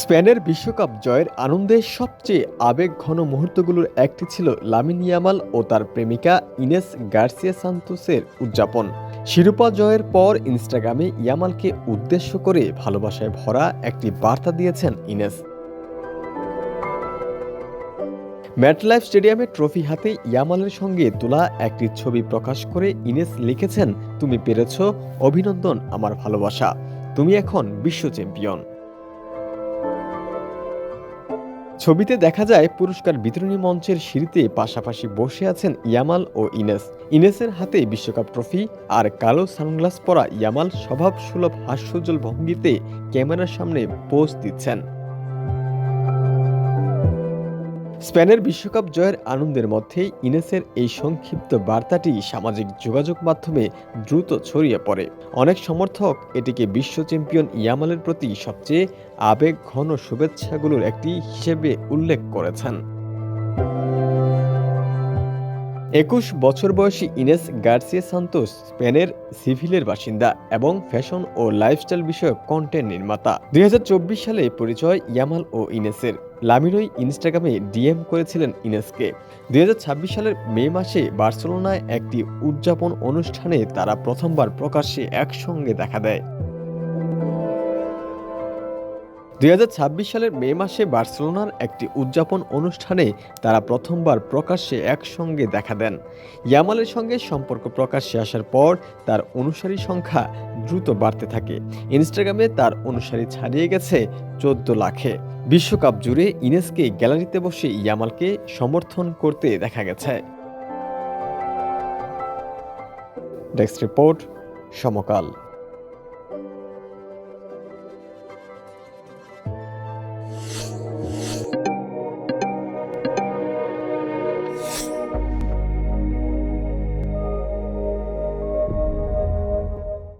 স্পেনের বিশ্বকাপ জয়ের আনন্দে সবচেয়ে আবেগঘন মুহূর্তগুলোর একটি ছিল লামিন ইয়ামাল ও তার প্রেমিকা ইনেস গার্সিয়া সান্তোসের উদযাপন। শিরোপা জয়ের পর ইনস্টাগ্রামে ইয়ামালকে উদ্দেশ্য করে ভালোবাসায় ভরা একটি বার্তা দিয়েছেন ইনেস। ম্যাটলাইফ স্টেডিয়ামে ট্রফি হাতে ইয়ামালের সঙ্গে তোলা একটি ছবি প্রকাশ করে ইনেস লিখেছেন, তুমি পেরেছ, অভিনন্দন আমার ভালোবাসা, তুমি এখন বিশ্ব চ্যাম্পিয়ন। ছবিতে দেখা যায় পুরস্কার বিতরণী মঞ্চের সিঁড়িতে পাশাপাশি বসে আছেন ইয়ামাল ও ইনেস। ইনেসের হাতে বিশ্বকাপ ট্রফি আর কালো সানগ্লাস পরা ইয়ামাল স্বভাবসুলভ হাস্যোজ্জ্বল ভঙ্গিতে ক্যামেরার সামনে পোজ দিচ্ছেন। স্পেনের বিশ্বকাপ জয়ের আনন্দের মধ্যে ইনেসের এই সংক্ষিপ্ত বার্তাটি সামাজিক যোগাযোগ মাধ্যমে দ্রুত ছড়িয়ে পড়ে। অনেক সমর্থক এটিকে বিশ্ব চ্যাম্পিয়ন ইয়ামালের প্রতি সবচেয়ে আবেগঘন শুভেচ্ছাগুলোর একটি হিসেবে উল্লেখ করেছেন। ২১ বছর বয়সী ইনেস গার্সিয়া সান্তোস স্পেনের সিভিলের বাসিন্দা এবং ফ্যাশন ও লাইফস্টাইল বিষয়ক কন্টেন্ট নির্মাতা। ২০২৪ সালে পরিচয় ইয়ামাল ও ইনেসের। লামিনোই ইনস্টাগ্রামে ডিএম করেছিলেন ইনেসকে। ২০২৬ সালের মে মাসে বার্সেলোনায় একটি উদযাপন অনুষ্ঠানে তারা প্রথমবার প্রকাশ্যে একসঙ্গে দেখা দেয়। ২০২৬ সালের মে মাসে বার্সেলোনার একটি উদযাপন অনুষ্ঠানে তারা প্রথমবার প্রকাশ্যে একসঙ্গে দেখা দেন। ইয়ামালের সঙ্গে সম্পর্ক প্রকাশ্যে আসার পর তার অনুসারী সংখ্যা দ্রুত বাড়তে থাকে। ইনস্টাগ্রামে তার অনুসারী ছাড়িয়ে গেছে ১৪ লাখে। বিশ্বকাপ জুড়ে ইনেসকে গ্যালারিতে বসে ইয়ামালকে সমর্থন করতে দেখা গেছে। ডেস্ক রিপোর্ট, সমকাল।